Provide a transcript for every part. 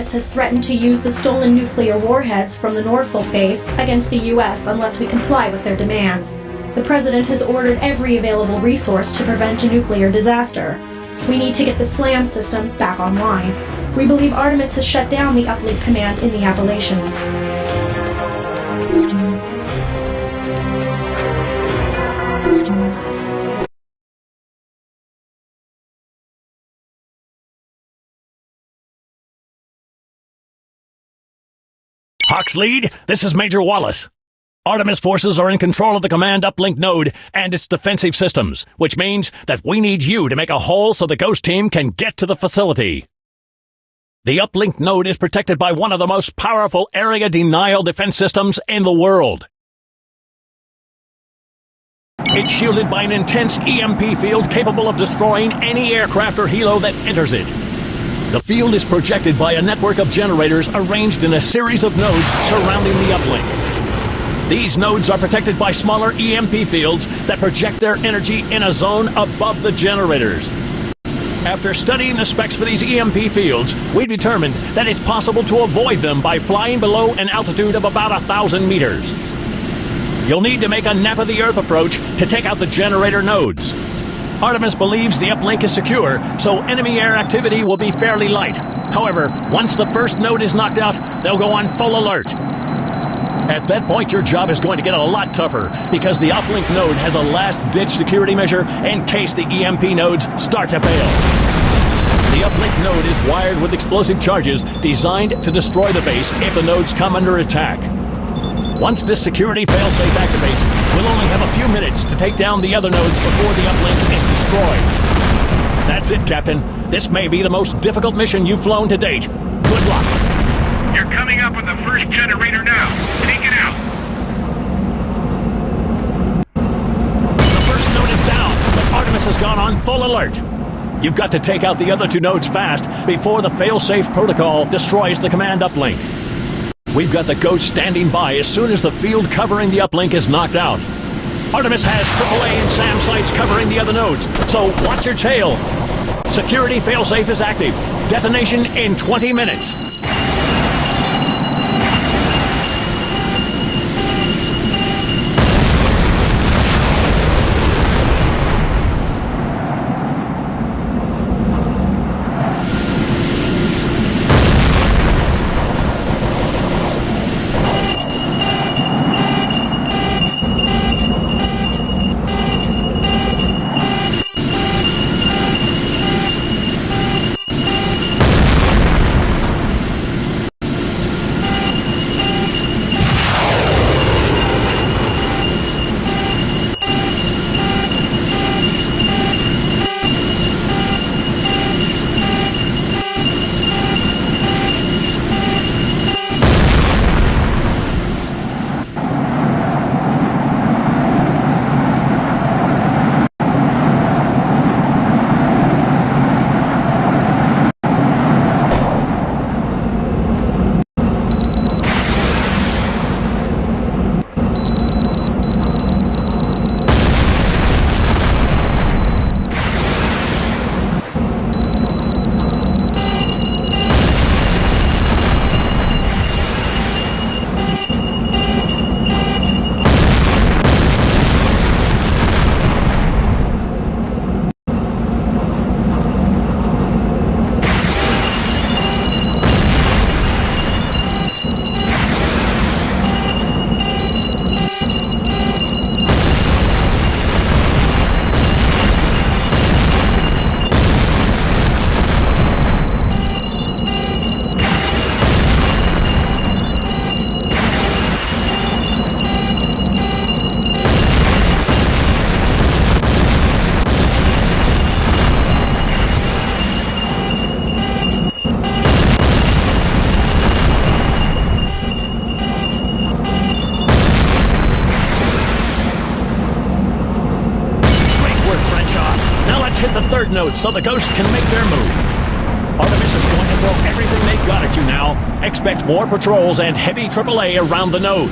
Artemis has threatened to use the stolen nuclear warheads from the Norfolk base against the U.S. unless we comply with their demands. The President has ordered every available resource to prevent a nuclear disaster. We need to get the SLAM system back online. We believe Artemis has shut down the uplink command in the Appalachians. Hawks lead, this is Major Wallace. Artemis forces are in control of the command uplink node and its defensive systems, which means that we need you to make a hole so the Ghost team can get to the facility. The uplink node is protected by one of the most powerful area denial defense systems in the world. It's shielded by an intense EMP field capable of destroying any aircraft or helo that enters it. The field is projected by a network of generators arranged in a series of nodes surrounding the uplink. These nodes are protected by smaller EMP fields that project their energy in a zone above the generators. After studying the specs for these EMP fields, we determined that it's possible to avoid them by flying below an altitude of about 1,000 meters. You'll need to make a nap of the Earth approach to take out the generator nodes. Artemis believes the uplink is secure, so enemy air activity will be fairly light. However, once the first node is knocked out, they'll go on full alert. At that point, your job is going to get a lot tougher because the uplink node has a last-ditch security measure in case the EMP nodes start to fail. The uplink node is wired with explosive charges designed to destroy the base if the nodes come under attack. Once this security failsafe activates, we'll only have a few minutes to take down the other nodes before the uplink is destroyed. That's it, Captain. This may be the most difficult mission you've flown to date. Good luck. You're coming up on the first generator now. Take it out. The first node is down, but Artemis has gone on full alert. You've got to take out the other two nodes fast before the failsafe protocol destroys the command uplink. We've got the Ghost standing by as soon as the field covering the uplink is knocked out. Artemis has AAA and SAM sites covering the other nodes, so watch your tail. Security failsafe is active. Detonation in 20 minutes. third node so the Ghost can make their move. Artemis is going to throw everything they've got at you now. Expect more patrols and heavy AAA around the node.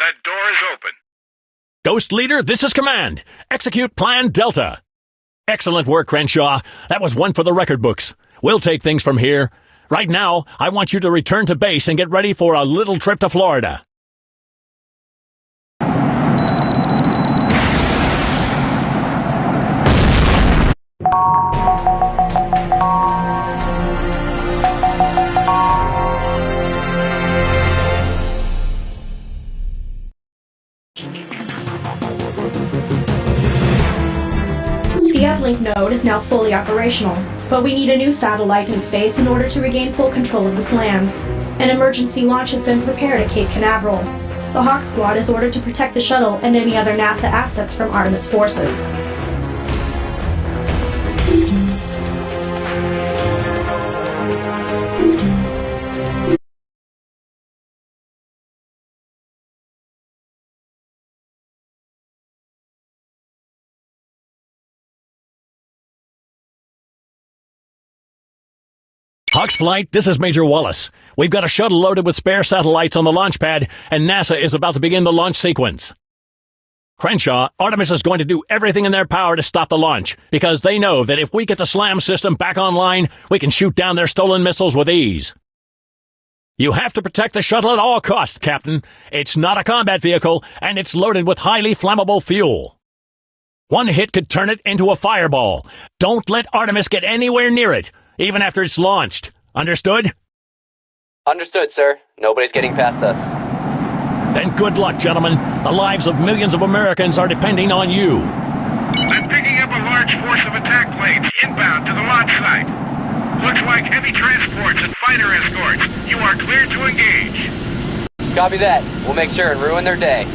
That door is open. Ghost Leader, this is Command. Execute Plan Delta. Excellent work, Crenshaw. That was one for the record books. We'll take things from here. Right now, I want you to return to base and get ready for a little trip to Florida. The uplink node is now fully operational, but we need a new satellite in space in order to regain full control of the slams. An emergency launch has been prepared at Cape Canaveral. The Hawk Squad is ordered to protect the shuttle and any other NASA assets from Artemis forces. Hawks Flight, this is Major Wallace. We've got a shuttle loaded with spare satellites on the launch pad, and NASA is about to begin the launch sequence. Crenshaw, Artemis is going to do everything in their power to stop the launch, because they know that if we get the SLAM system back online, we can shoot down their stolen missiles with ease. You have to protect the shuttle at all costs, Captain. It's not a combat vehicle, and it's loaded with highly flammable fuel. One hit could turn it into a fireball. Don't let Artemis get anywhere near it, even after it's launched. Understood? Understood, sir. Nobody's getting past us. Then good luck, gentlemen. The lives of millions of Americans are depending on you. I'm picking up a large force of attack planes inbound to the launch site. Looks like heavy transports and fighter escorts. You are cleared to engage. Copy that. We'll make sure and ruin their day.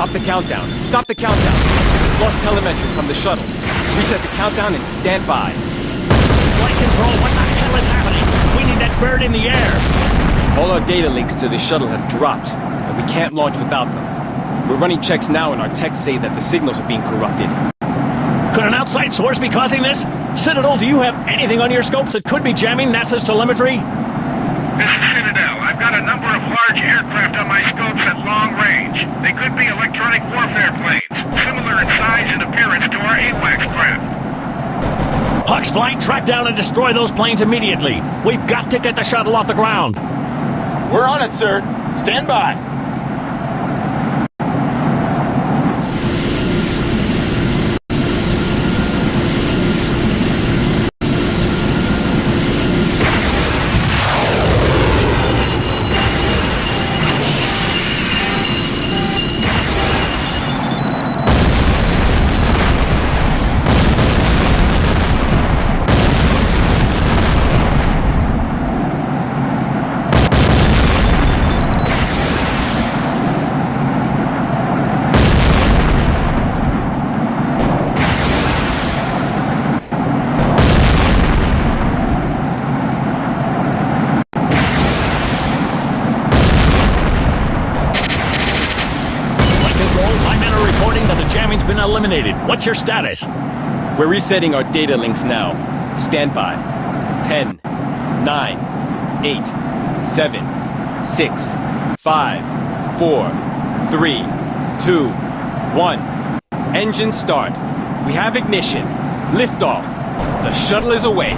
Stop the countdown. Stop the countdown. We've lost telemetry from the shuttle. Reset the countdown and stand by. Flight control, what the hell is happening? We need that bird in the air. All our data links to the shuttle have dropped, and we can't launch without them. We're running checks now, and our techs say that the signals are being corrupted. Could an outside source be causing this? Citadel, do you have anything on your scopes that could be jamming NASA's telemetry? This is Citadel. I've got a number of large aircraft on my scopes at long range. They could be electronic warfare planes, similar in size and appearance to our H.A.W.X craft. Hawk's Flight, track down and destroy those planes immediately. We've got to get the shuttle off the ground. We're on it, sir. Stand by. Jamming's been eliminated. What's your status? We're resetting our data links now. Stand by. 10, 9, 8, 7, 6, 5, 4, 3, 2, 1. Engine start. We have ignition. Liftoff. The shuttle is away.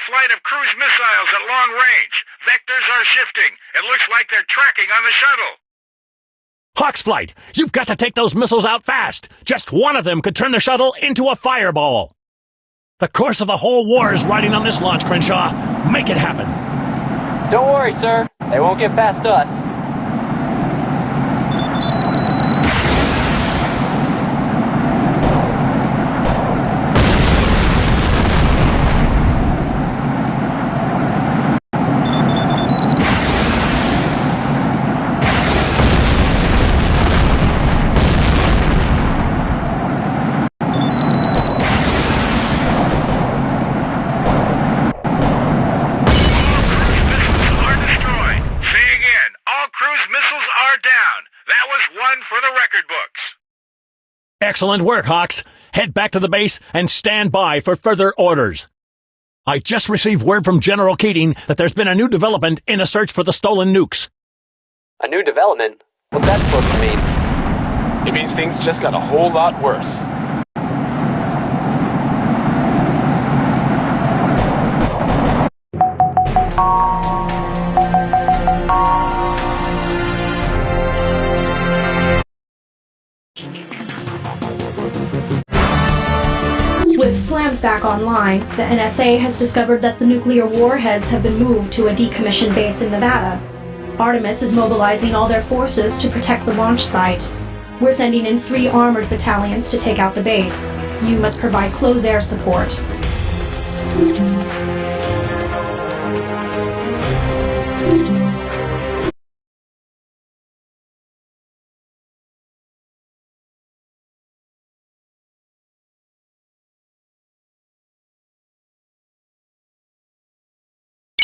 Flight of cruise missiles at long range. Vectors are shifting. It looks like they're tracking on the shuttle. Hawk's Flight, you've got to take those missiles out fast. Just one of them could turn the shuttle into a fireball. The course of the whole war is riding on this launch, Crenshaw. Make it happen. Don't worry, sir. They won't get past us. For the record books. Excellent work, Hawks. Head back to the base and stand by for further orders. I just received word from General Keating that there's been a new development in the search for the stolen nukes. A new development? What's that supposed to mean? It means things just got a whole lot worse. With SLAMs back online, the NSA has discovered that the nuclear warheads have been moved to a decommissioned base in Nevada. Artemis is mobilizing all their forces to protect the launch site. We're sending in 3 armored battalions to take out the base. You must provide close air support.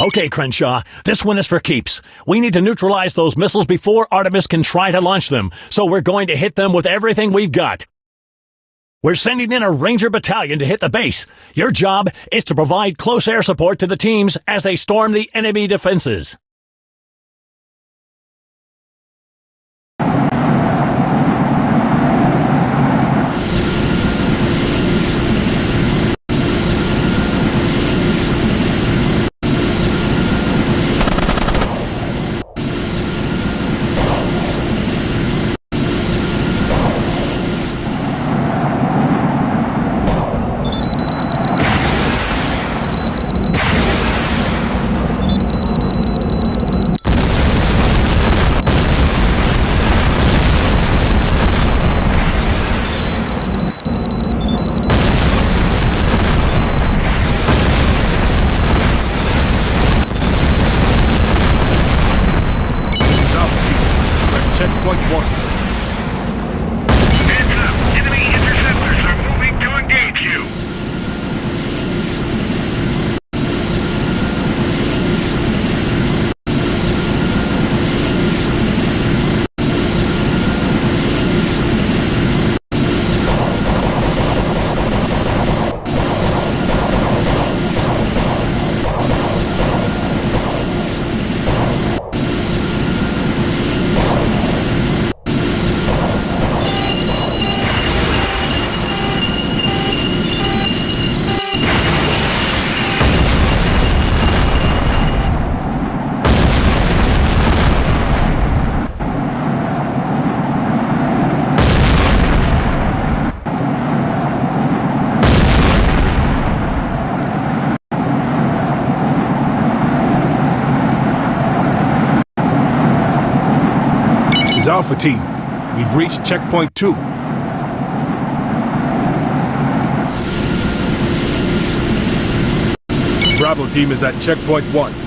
Okay, Crenshaw, this one is for keeps. We need to neutralize those missiles before Artemis can try to launch them, so we're going to hit them with everything we've got. We're sending in a Ranger battalion to hit the base. Your job is to provide close air support to the teams as they storm the enemy defenses. is Alpha Team. We've reached checkpoint 2. Bravo Team is at checkpoint 1.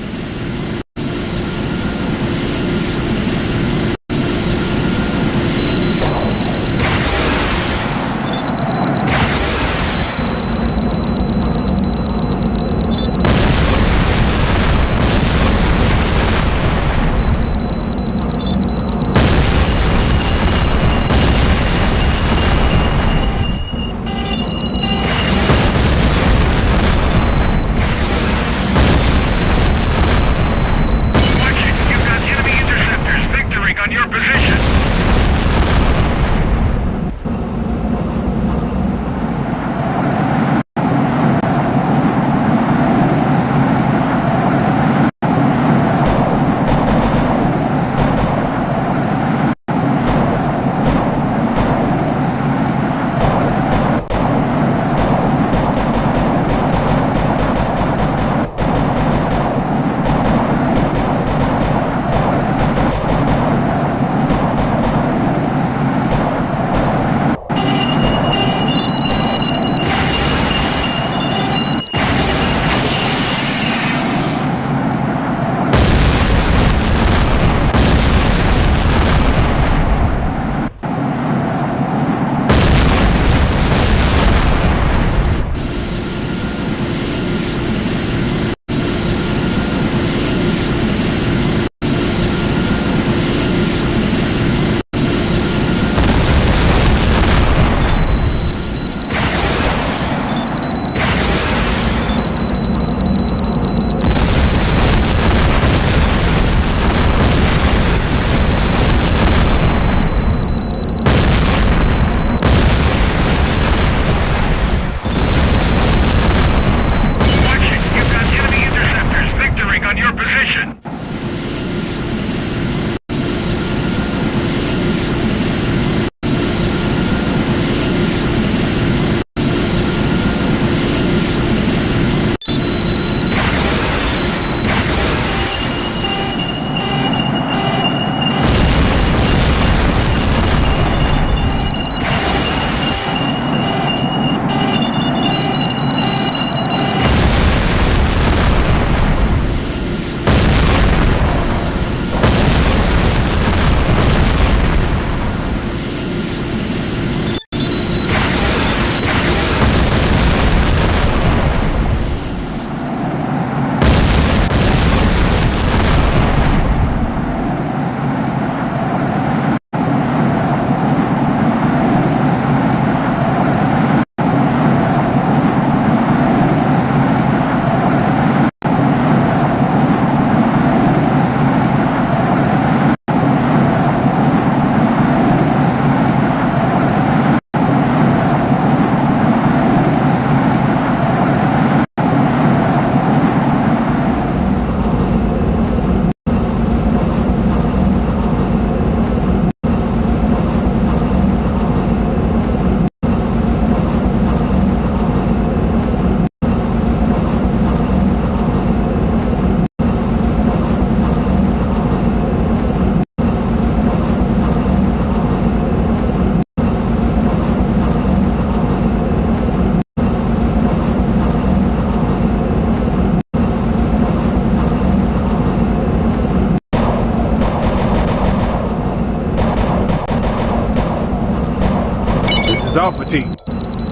Alpha Team.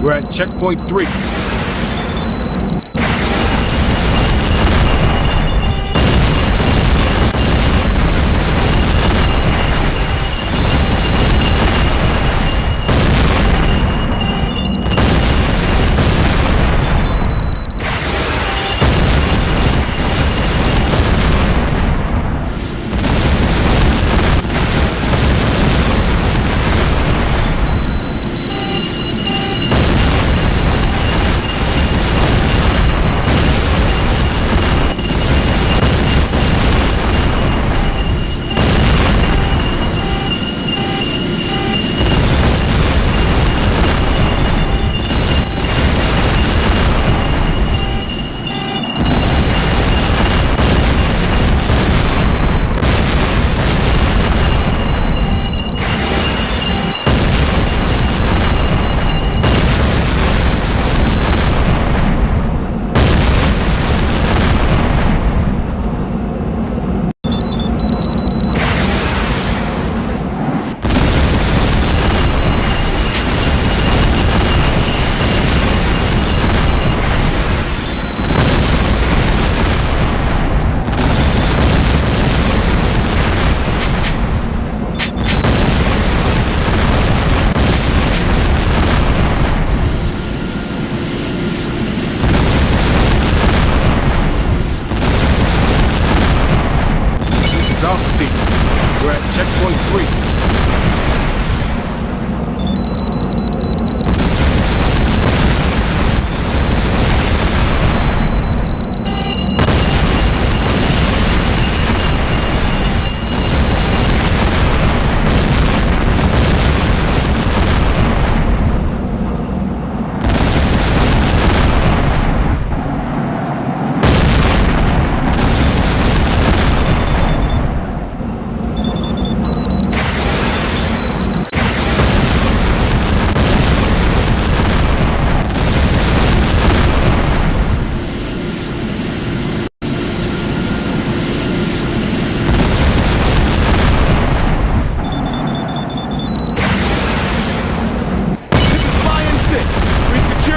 We're at checkpoint 3.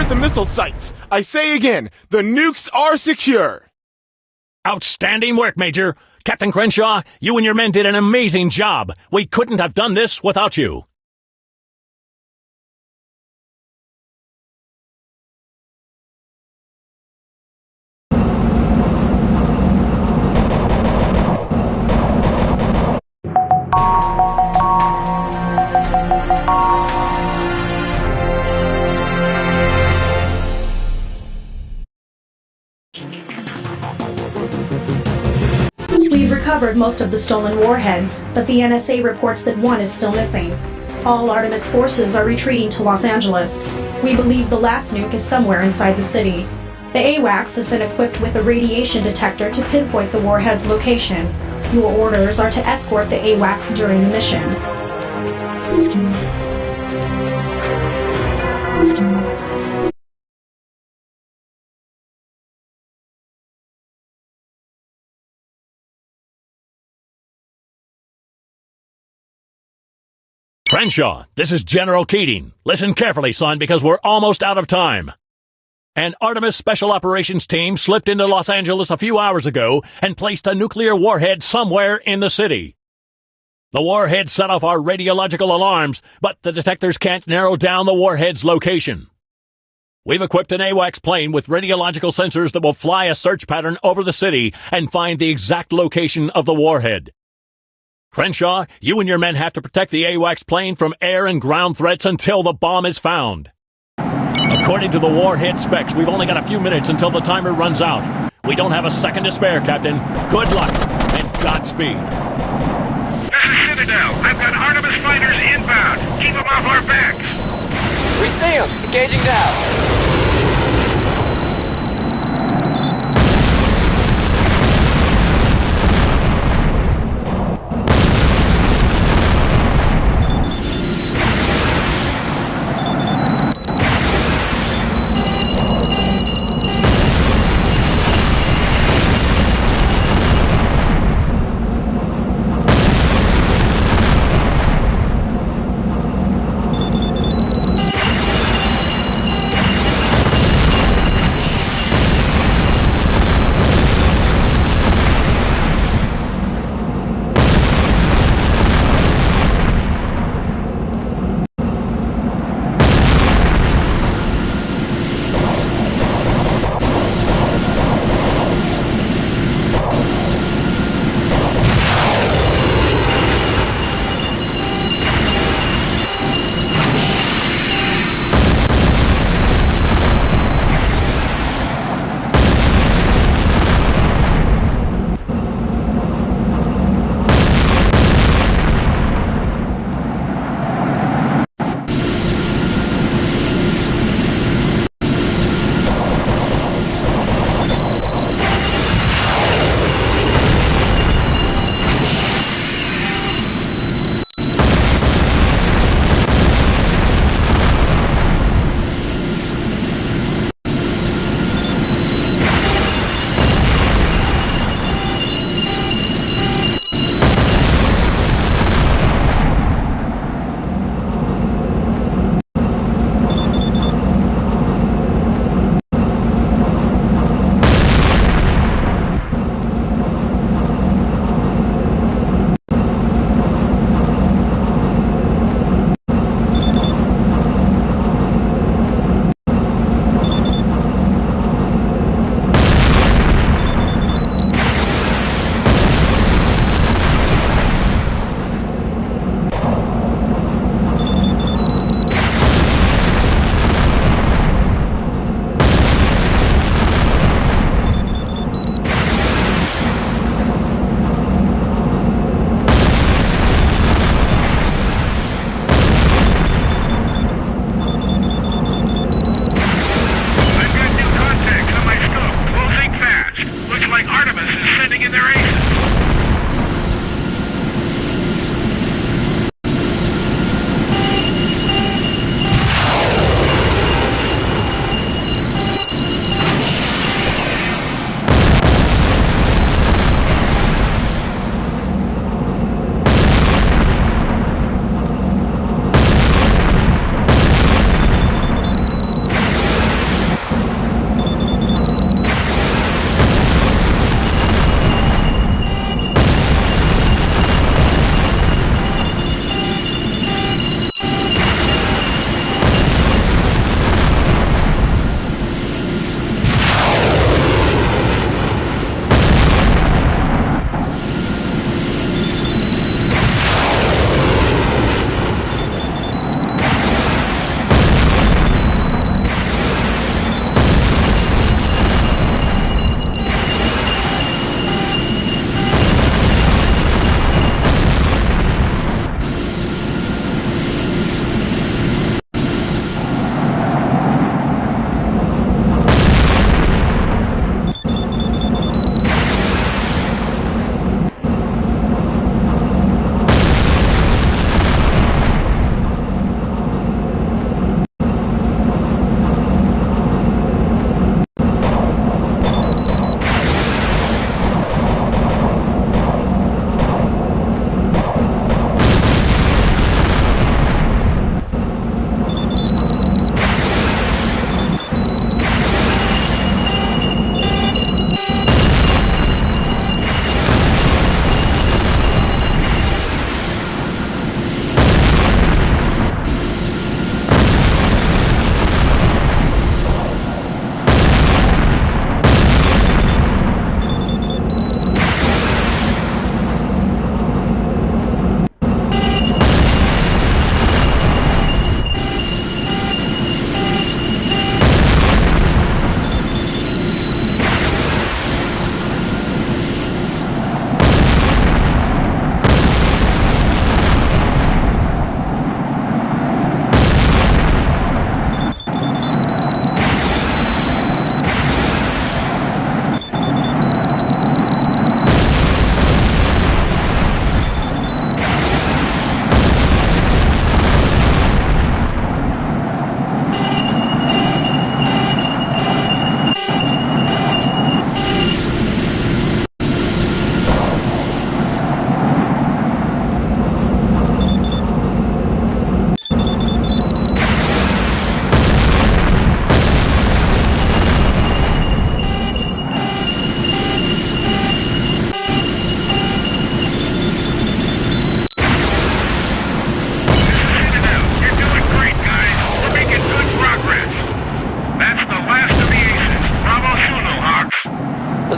secured the missile sites. I say again, the nukes are secure. Outstanding work, Major. Captain Crenshaw, you and your men did an amazing job. We couldn't have done this without you. We've recovered most of the stolen warheads, but the NSA reports that one is still missing. All Artemis forces are retreating to Los Angeles. We believe the last nuke is somewhere inside the city. The A.W.X has been equipped with a radiation detector to pinpoint the warhead's location. Your orders are to escort the A.W.X during the mission. Crenshaw, this is General Keating. Listen carefully, son, because we're almost out of time. An Artemis Special Operations team slipped into Los Angeles a few hours ago and placed a nuclear warhead somewhere in the city. The warhead set off our radiological alarms, but the detectors can't narrow down the warhead's location. We've equipped an A.W.X plane with radiological sensors that will fly a search pattern over the city and find the exact location of the warhead. Crenshaw, you and your men have to protect the A.W.X plane from air and ground threats until the bomb is found. According to the warhead specs, we've only got a few minutes until the timer runs out. We don't have a second to spare, Captain. Good luck, and Godspeed. This is Citadel. I've got Artemis fighters inbound. Keep them off our backs. We see him! Engaging now!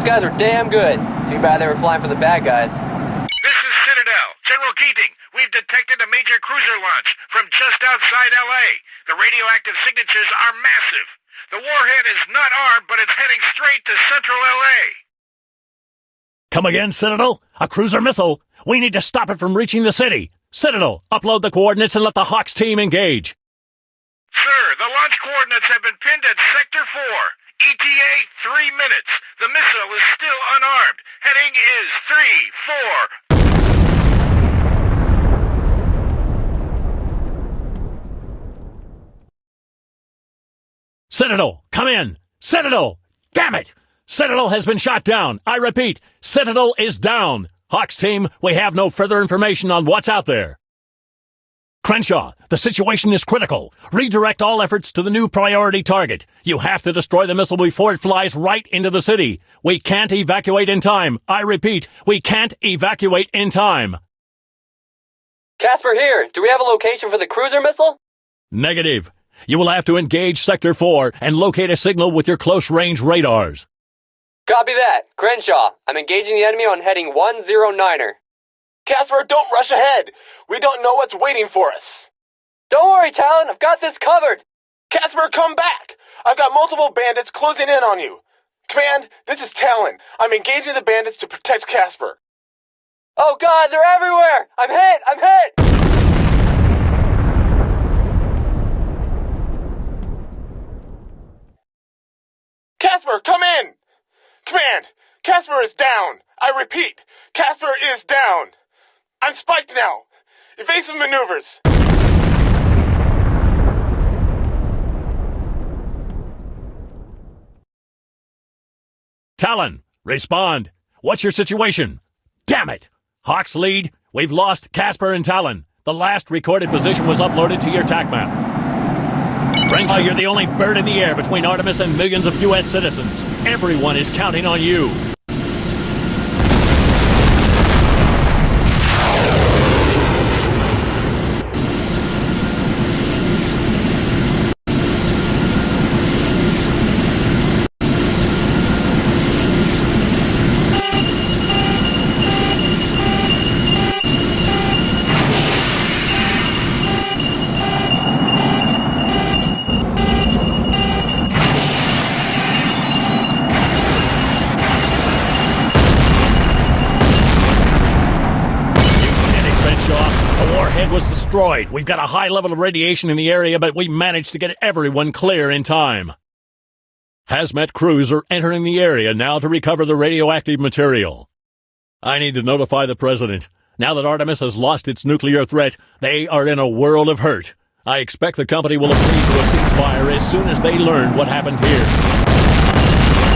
guys are damn good. Too bad they were flying for the bad guys. This is Citadel. General Keating, we've detected a major cruiser launch from just outside L.A. The radioactive signatures are massive. The warhead is not armed, but it's heading straight to central L.A. Come again, Citadel? A cruiser missile? We need to stop it from reaching the city. Citadel, upload the coordinates and let the H.A.W.X team engage. Sir, the launch coordinates have been pinned at Sector 4. ETA 3 minutes. The missile is still unarmed. Heading is 3, 4. Citadel, come in! Citadel! Damn it! Citadel has been shot down. I repeat, Citadel is down. H.A.W.X team, we have no further information on what's out there. Crenshaw, the situation is critical. Redirect all efforts to the new priority target. You have to destroy the missile before it flies right into the city. We can't evacuate in time. I repeat, we can't evacuate in time. Casper here. Do we have a location for the cruiser missile? Negative. You will have to engage Sector 4 and locate a signal with your close-range radars. Copy that. Crenshaw, I'm engaging the enemy on heading 109er. Casper, don't rush ahead. We don't know what's waiting for us. Don't worry, Talon. I've got this covered. Casper, come back. I've got multiple bandits closing in on you. Command, this is Talon. I'm engaging the bandits to protect Casper. Oh God, they're everywhere. I'm hit. Casper, come in. Command, Casper is down. I repeat, Casper is down. I'm spiked now. Evasive maneuvers. Talon, respond. What's your situation? Damn it! H.A.W.X lead. We've lost Casper and Talon. The last recorded position was uploaded to your TAC map. Crenshaw, you're the only bird in the air between Artemis and millions of U.S. citizens. Everyone is counting on you. Was destroyed. We've got a high level of radiation in the area, but we managed to get everyone clear in time. Hazmat crews are entering the area now to recover the radioactive material. I need to notify the President. Now that Artemis has lost its nuclear threat, they are in a world of hurt. I expect the company will agree to a ceasefire as soon as they learn what happened here.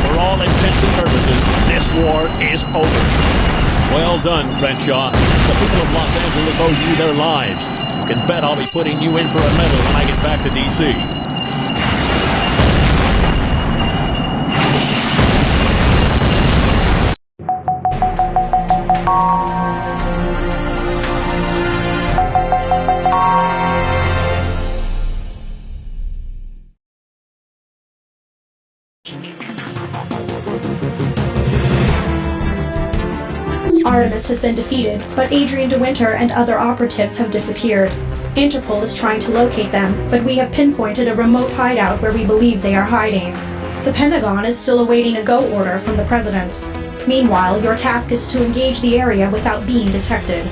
For all intents and purposes, this war is over. Well done, Crenshaw. The people of Los Angeles owe you their lives. You can bet I'll be putting you in for a medal when I get back to D.C. Artemis has been defeated, but Adrian de Winter and other operatives have disappeared. Interpol is trying to locate them, but we have pinpointed a remote hideout where we believe they are hiding. The Pentagon is still awaiting a go order from the President. Meanwhile, your task is to engage the area without being detected.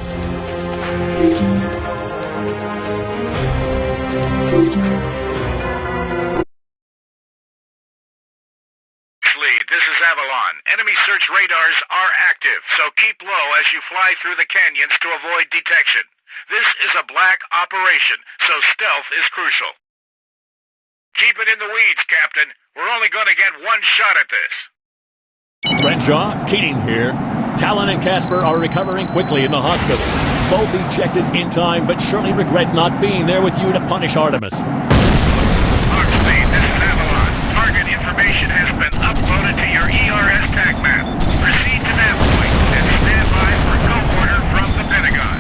This is Avalon. Enemy search radars are active, so keep low as you fly through the canyons to avoid detection. This is a black operation, so stealth is crucial. Keep it in the weeds, Captain. We're only going to get one shot at this. Crenshaw, Keating here. Talon and Casper are recovering quickly in the hospital. Both ejected in time, but surely regret not being there with you to punish Artemis. Oxley, this is Avalon. Target information has been uploaded to your ERS TAC map. Proceed to that point and stand by for go order from the Pentagon.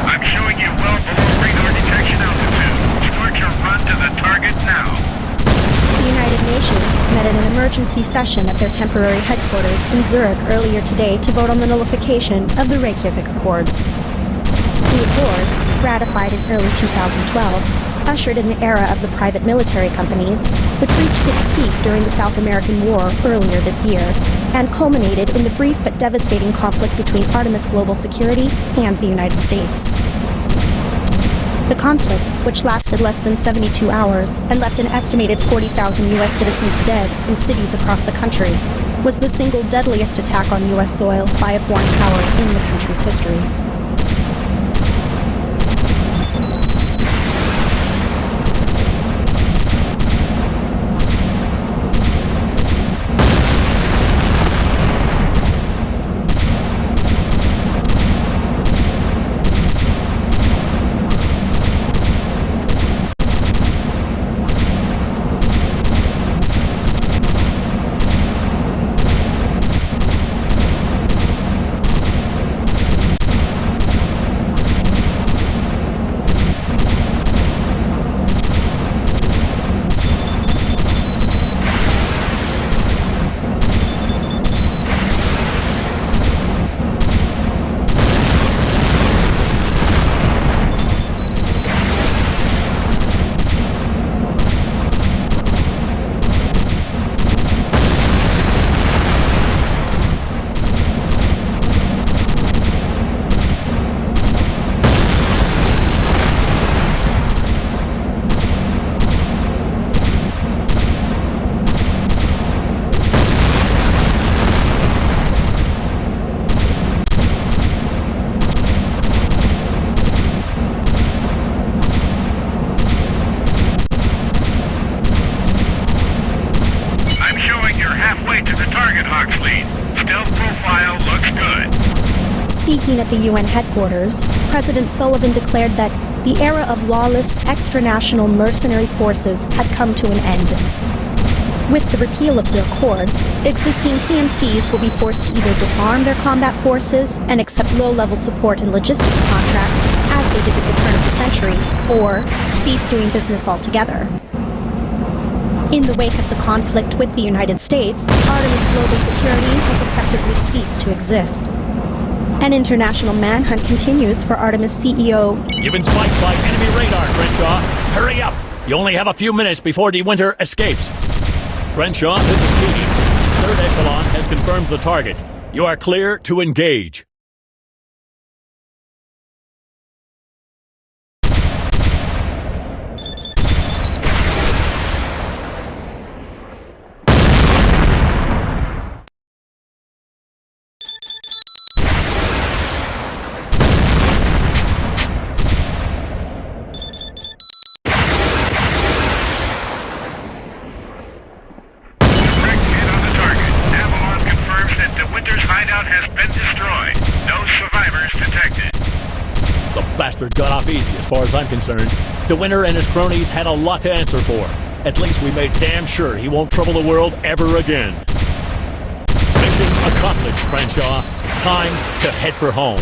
I'm showing you well below radar detection altitude. Start your run to the target now. The United Nations met in an emergency emergency session at their temporary headquarters in Zurich earlier today to vote on the nullification of the Reykjavik Accords. The Accords, ratified in early 2012, ushered in the era of the private military companies, which reached its peak during the South American War earlier this year, and culminated in the brief but devastating conflict between Artemis Global Security and the United States. The conflict, which lasted less than 72 hours and left an estimated 40,000 U.S. citizens dead in cities across the country, was the single deadliest attack on U.S. soil by a foreign power in the country's history. Speaking at the UN headquarters, President Sullivan declared that the era of lawless, extranational mercenary forces had come to an end. With the repeal of the Accords, existing PMCs will be forced to either disarm their combat forces and accept low-level support and logistics contracts, as they did at the turn of the century, or cease doing business altogether. In the wake of the conflict with the United States, Artemis Global Security has effectively ceased to exist. An international manhunt continues for Artemis CEO. You've been spiked by enemy radar, Crenshaw. Hurry up! You only have a few minutes before De Winter escapes. Crenshaw, this is Petey. Third Echelon has confirmed the target. You are clear to engage. Bastard got off easy as far as I'm concerned. De Winter and his cronies had a lot to answer for. At least we made damn sure he won't trouble the world ever again. Mission accomplished, Crenshaw. Time to head for home.